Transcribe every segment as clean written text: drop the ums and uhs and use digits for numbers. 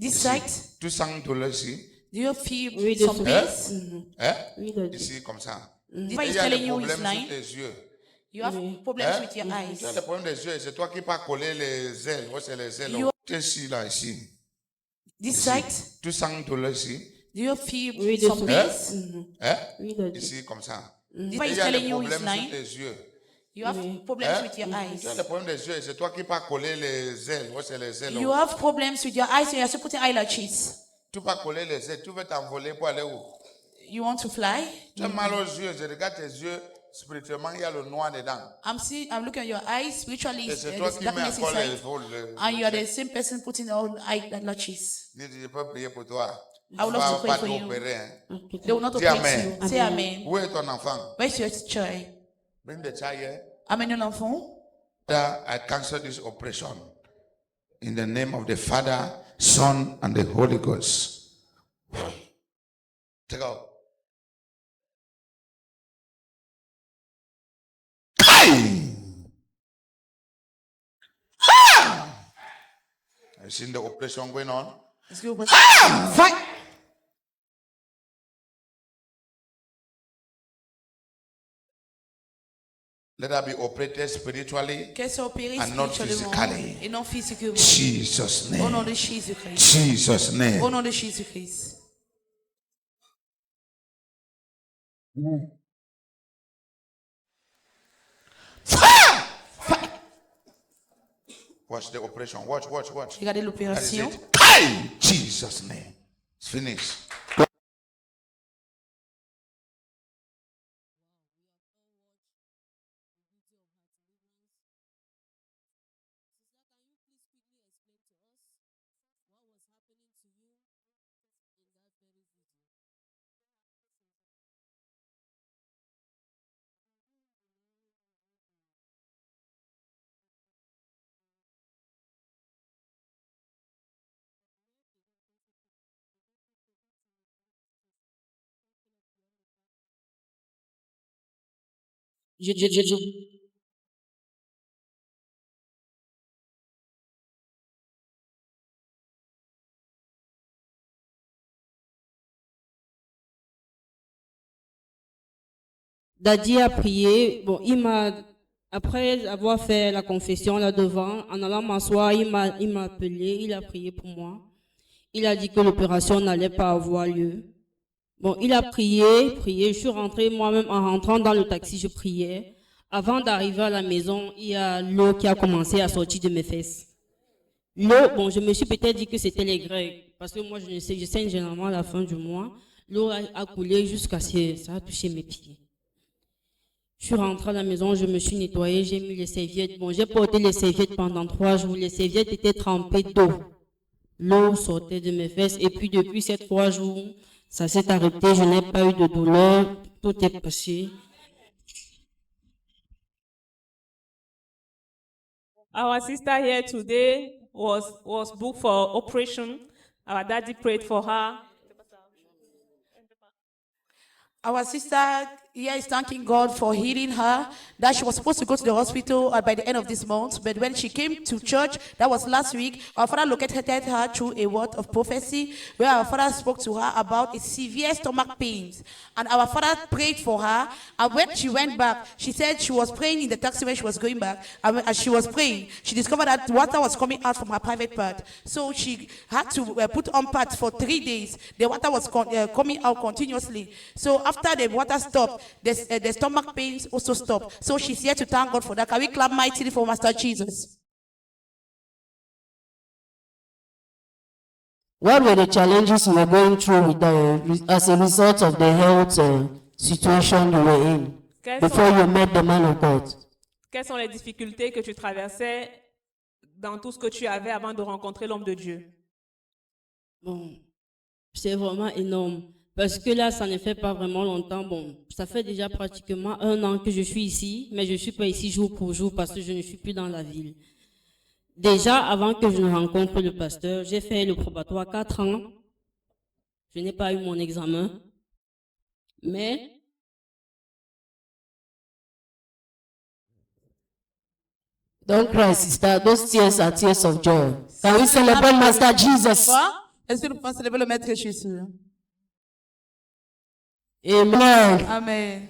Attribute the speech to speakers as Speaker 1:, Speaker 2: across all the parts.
Speaker 1: This side,
Speaker 2: Tu sens douleur ici?
Speaker 1: do you feel
Speaker 3: Oui, de
Speaker 1: some
Speaker 3: ce-
Speaker 1: pains?
Speaker 2: Hein?
Speaker 3: Oui, de-
Speaker 2: Ici, comme ça.
Speaker 1: This
Speaker 2: Et
Speaker 1: one
Speaker 2: il
Speaker 1: is
Speaker 2: y a des
Speaker 1: telling you he's
Speaker 2: problèmes sur
Speaker 1: lying.
Speaker 2: tes yeux.
Speaker 1: You have
Speaker 3: Oui.
Speaker 1: problems
Speaker 2: Hein?
Speaker 1: with your
Speaker 2: Tu as
Speaker 1: eyes.
Speaker 2: des problèmes des yeux. C'est toi qui pas coller les ailes. Ouais, c'est les ailes.
Speaker 1: You-
Speaker 2: Tu es ici, là, ici.
Speaker 1: This
Speaker 2: Ici.
Speaker 1: side,
Speaker 2: Tu sens douleur ici?
Speaker 1: do you feel
Speaker 3: Oui, de
Speaker 1: some
Speaker 3: ce-
Speaker 1: pains?
Speaker 2: Hein?
Speaker 3: Oui, de-
Speaker 2: Ici, comme ça.
Speaker 1: This
Speaker 2: Et
Speaker 1: one
Speaker 2: il
Speaker 1: is
Speaker 2: y a des
Speaker 1: telling you he's
Speaker 2: problèmes sur
Speaker 1: lying.
Speaker 2: tes yeux.
Speaker 1: You have
Speaker 3: Oui.
Speaker 1: problems
Speaker 2: Hein?
Speaker 1: with your
Speaker 2: Tu as
Speaker 1: eyes.
Speaker 2: des problèmes des yeux. C'est toi qui pas coller les ailes. Ouais, c'est les ailes.
Speaker 1: You have problems with your eyes, so you have to put eyelashes.
Speaker 2: Tu pas coller les ailes. Tu veux t'envoler pour aller où?
Speaker 1: You want to fly?
Speaker 2: Tu as mal aux yeux. Je regarde tes yeux. Spirituellement, il y a le noir dedans.
Speaker 1: I'm looking at your eyes. Spiritually,
Speaker 2: Et c'est toi
Speaker 1: there's
Speaker 2: qui mets
Speaker 1: darkness
Speaker 2: encore les
Speaker 1: inside.
Speaker 2: vols.
Speaker 1: And you are the same person putting on eyelashes.
Speaker 2: Je peux prier pour toi.
Speaker 1: I would love to pray
Speaker 2: Pas
Speaker 1: for you.
Speaker 2: t'opérer, hein.
Speaker 1: They will not
Speaker 2: Dis
Speaker 1: operate
Speaker 2: amen.
Speaker 1: you. Say amen.
Speaker 2: Où est ton enfant?
Speaker 1: Where's your child?
Speaker 2: Bring the child here.
Speaker 1: Amène l'enfant.
Speaker 2: Father, I cancel this operation. In the name of the Father, Son, and the Holy Ghost. Take out. I've seen the operation going on.
Speaker 1: Est-ce que vous
Speaker 2: Fight! Let that be operated spiritually.
Speaker 1: Qu'elle soit opérée
Speaker 2: And not
Speaker 1: spirituellement
Speaker 2: physically.
Speaker 1: et non physiquement.
Speaker 2: Jesus'
Speaker 1: Au nom
Speaker 2: name.
Speaker 1: de Jésus-Christ.
Speaker 2: Jesus' name.
Speaker 1: Au nom de Jésus-Christ.
Speaker 2: Watch the operation. Watch.
Speaker 1: Regardez
Speaker 2: That is
Speaker 1: l'opération.
Speaker 2: it. Hey! Jesus' name. It's finished.
Speaker 3: je- Daddy a prié. Bon, après avoir fait la confession là devant, en allant m'asseoir, il m'a appelé, il a prié pour moi. Il a dit que l'opération n'allait pas avoir lieu. Bon, il a prié. Je suis rentrée moi-même. En rentrant dans le taxi, je priais. Avant d'arriver à la maison, il y a l'eau qui a commencé à sortir de mes fesses. L'eau, bon, je me suis peut-être dit que c'était les Grecs, parce que moi, je saigne généralement à la fin du mois. L'eau a coulé jusqu'à ça a touché mes pieds. Je suis rentrée à la maison, je me suis nettoyée, j'ai mis les serviettes. Bon, j'ai porté les serviettes pendant 3 jours. Les serviettes étaient trempées d'eau. L'eau sortait de mes fesses. Et puis, depuis ces 3 jours, ça s'est arrêté. Je n'ai pas eu de douleur. Tout est passé.
Speaker 4: Our sister here today was booked for operation. Our daddy prayed for her.
Speaker 1: Our sister here is thanking God for healing her, that she was supposed to go to the hospital by the end of this month, but when she came to church, that was last week, our father located her through a word of prophecy, where our father spoke to her about a severe stomach pains. And our father prayed for her, and when she went back, she said she was praying in the taxi when she was going back, and as she was praying, she discovered that water was coming out from her private part. So she had to put on pads for 3 days. The water was coming out continuously. So after the water stopped, the stomach pains also stopped. So she's here to thank God for that. Can we clap mightily for Master Jesus?
Speaker 3: What were the challenges you were going through as a result of the health situation you were in before you met the man of God?
Speaker 4: Quelles sont les difficultés que tu traversais dans tout ce que tu avais avant de rencontrer l'homme de Dieu?
Speaker 3: Bon, c'est vraiment énorme. Parce que là, ça ne fait pas vraiment longtemps. Bon, ça fait déjà pratiquement 1 an que je suis ici, mais je ne suis pas ici jour pour jour parce que je ne suis plus dans la ville. Déjà, avant que je ne rencontre le pasteur, j'ai fait le probatoire 4 ans. Je n'ai pas eu mon examen. Mais
Speaker 5: don't cry, sister. Those tears are tears of joy. Can we celebrate Master Jesus?
Speaker 1: Est-ce que nous pouvons célébrer le Maître Jésus?
Speaker 5: Amen.
Speaker 1: Amen.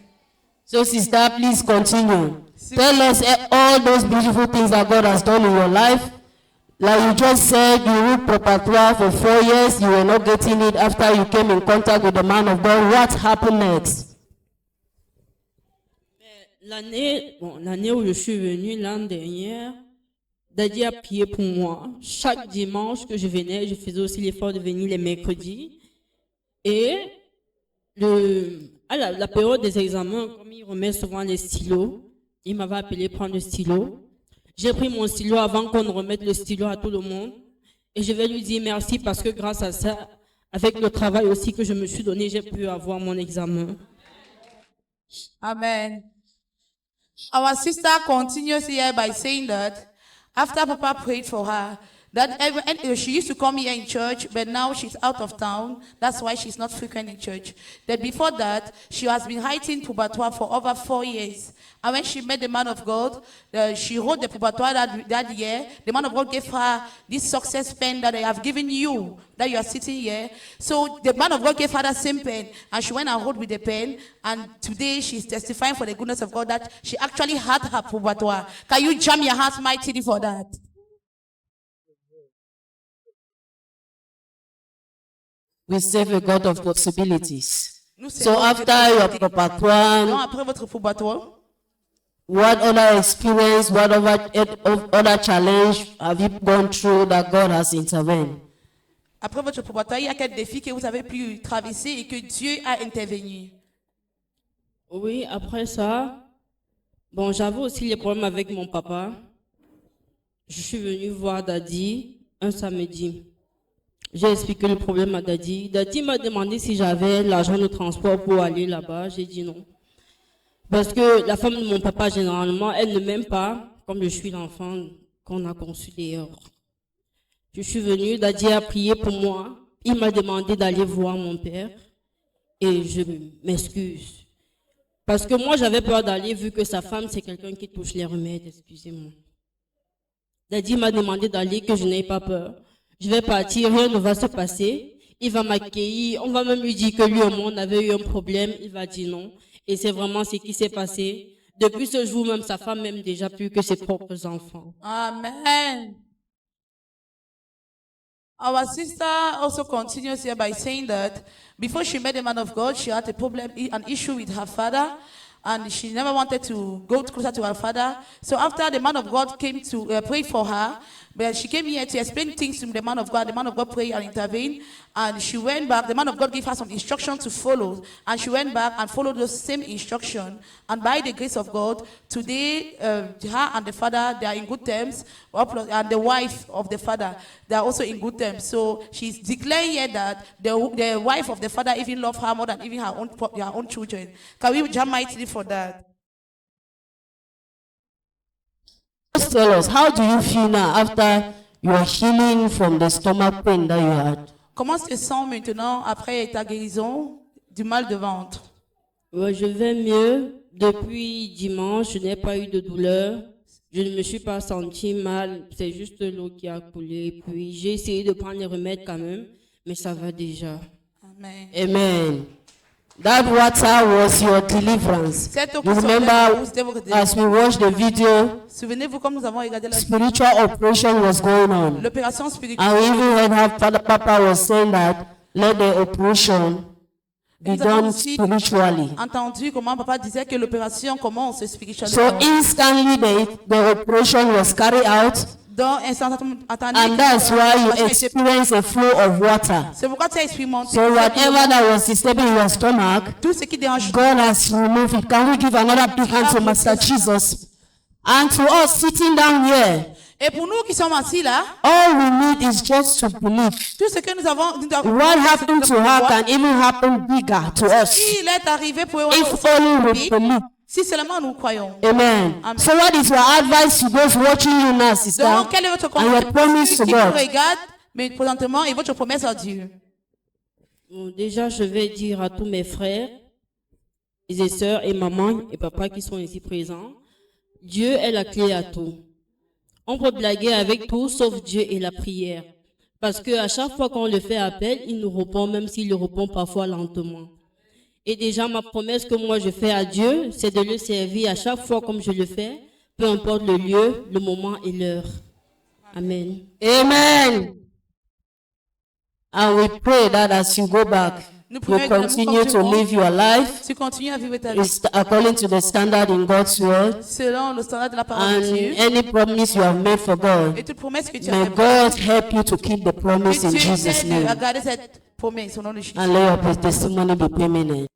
Speaker 5: So, sister, please continue. Tell us all those beautiful things that God has done in your life. Like you just said, you were préparatoire for 4 years, you were not getting it after you came in contact with the man of God. What happened next?
Speaker 3: L'année où je suis venue, l'an dernier, Daddy a prié pour moi. Chaque dimanche que je venais, je faisais aussi l'effort de venir les mercredis. Et à la période des examens, comme il remet souvent les stylos, il m'avait appelé prendre le stylo. J'ai pris mon stylo avant qu'on ne remette le stylo à tout le monde. Et je vais lui dire merci parce que grâce à ça, avec le travail aussi que je me suis donné, j'ai pu avoir mon examen.
Speaker 1: Amen. Our sister continues here by saying that after Papa prayed for her, that she used to come here in church, but now she's out of town. That's why she's not frequent in church. That before that, she has been hiding Pubatoire for over 4 years. And when she met the man of God, she wrote the Pubatoire that year. The man of God gave her this success pen that I have given you, that you are sitting here. So the man of God gave her that same pen, and she went and wrote with the pen. And today she's testifying for the goodness of God that she actually had her Pubatoire. Can you jam your hands mightily for that?
Speaker 5: We serve a God of possibilities.
Speaker 1: Nous
Speaker 5: So
Speaker 1: servons
Speaker 5: after
Speaker 1: Dieu
Speaker 5: your
Speaker 1: de
Speaker 5: préparatoire,
Speaker 1: Non, après votre Pubatoire,
Speaker 5: what other experience, what other challenge have you gone through that God has intervened?
Speaker 1: après votre Pubatoire, il y a quel défi que vous avez pu traverser et que Dieu a intervenu?
Speaker 3: Oui, après ça, bon, j'avais aussi les problèmes avec mon papa. Je suis venue voir Daddy un samedi. J'ai expliqué le problème à Daddy. Daddy m'a demandé si j'avais l'argent de transport pour aller là-bas. J'ai dit non. Parce que la femme de mon papa, généralement, elle ne m'aime pas comme je suis l'enfant qu'on a conçu d'ailleurs. Je suis venue, Daddy a prié pour moi. Il m'a demandé d'aller voir mon père. Et je m'excuse. Parce que moi, j'avais peur d'aller vu que sa femme, c'est quelqu'un qui touche les remèdes. Excusez-moi. Daddy m'a demandé d'aller, que je n'ai pas peur. Je vais partir, rien ne va se passer. Il va m'accueillir. On va même lui dire que lui et moi, on avait eu un problème. Il va dire non. Et c'est vraiment ce qui s'est passé. Depuis ce jour, même sa femme m'aime déjà plus que ses propres enfants.
Speaker 1: Amen. Our sister also continues here by saying that before she met the man of God, she had a problem, an issue with her father, and she never wanted to go closer to her father. So after the man of God came to pray for her, but she came here to explain things to the man of God. The man of God prayed and intervened, and she went back. The man of God gave her some instructions to follow, and she went back and followed those same instructions. And by the grace of God, today her and the father, they are in good terms, and the wife of the father, they are also in good terms. So she's declaring here that the wife of the father even loved her more than even her own children. Can we jam mightily for that?
Speaker 5: Just tell us, how do you feel now after you are healing from the stomach pain that you had?
Speaker 1: Comment se sent maintenant après ta guérison du mal de ventre?
Speaker 3: Ouais, je vais mieux. Depuis dimanche, je n'ai pas eu de douleur. Je ne me suis pas senti mal. C'est juste l'eau qui a coulé. Puis j'ai essayé de prendre les remèdes quand même, mais ça va déjà.
Speaker 1: Amen.
Speaker 5: Amen. That water was your deliverance.
Speaker 1: Cette eau
Speaker 5: You
Speaker 1: qui sortait de
Speaker 5: remember
Speaker 1: vous, c'était votre
Speaker 5: as
Speaker 1: délivrance.
Speaker 5: we watched the video,
Speaker 1: Souvenez-vous comme nous avons regardé la
Speaker 5: spiritual operation was going on.
Speaker 1: l'opération spirituelle.
Speaker 5: And we even heard how Father Papa was saying that let the operation be
Speaker 1: Nous avons
Speaker 5: done
Speaker 1: aussi
Speaker 5: spiritually.
Speaker 1: entendu comment papa disait que l'opération commence
Speaker 5: So
Speaker 1: spirituellement.
Speaker 5: instantly the operation was carried out,
Speaker 1: Donc, instantanément,
Speaker 5: and that's why you experience a flow of water.
Speaker 1: c'est pourquoi tu as expérimenté
Speaker 5: So whatever that was disturbing your stomach,
Speaker 1: tout ce qui dérange.
Speaker 5: God has removed it. Can we give another big hand to Master Jesus? And to us sitting down here,
Speaker 1: Et pour nous qui sommes assis là,
Speaker 5: all we need is just to believe.
Speaker 1: tout ce que nous avons,
Speaker 5: What happened to her can even happen bigger to us.
Speaker 1: il est arrivé pour
Speaker 5: If only we believe.
Speaker 1: si seulement nous croyons.
Speaker 5: Amen.
Speaker 1: Amen.
Speaker 5: So what is your advice to those watching you now, sister?
Speaker 1: Donc, quel est votre
Speaker 5: And your promise
Speaker 1: conseil
Speaker 5: to
Speaker 1: qui vous
Speaker 5: God?
Speaker 1: regarde, mais présentement, et votre promesse à Dieu?
Speaker 3: Bon, déjà, je vais dire à tous mes frères, et sœurs, et maman et papa qui sont ici présents, Dieu est la clé à tout. On peut blaguer avec tout sauf Dieu et la prière. Parce qu'à chaque fois qu'on le fait appel, il nous répond, même s'il le répond parfois lentement. Et déjà, ma promesse que moi je fais à Dieu, c'est de le servir à chaque fois comme je le fais, peu importe le lieu, le moment et l'heure. Amen.
Speaker 5: Amen. And we pray that as you go back,
Speaker 1: Nous
Speaker 5: you
Speaker 1: prions que
Speaker 5: continue
Speaker 1: comme tu
Speaker 5: to
Speaker 1: rentres,
Speaker 5: live your life
Speaker 1: tu continues à vivre ta vie
Speaker 5: according to the standard in God's word.
Speaker 1: selon le standard de la parole
Speaker 5: And
Speaker 1: de Dieu.
Speaker 5: any promise you have made for God,
Speaker 1: Et toute promesse que tu as
Speaker 5: may
Speaker 1: faite,
Speaker 5: God help you to keep the promise
Speaker 1: que
Speaker 5: in
Speaker 1: Dieu
Speaker 5: Jesus'
Speaker 1: t'aide à
Speaker 5: name.
Speaker 1: garder cette promesse au nom de Jésus.
Speaker 5: And let your testimony be permanent.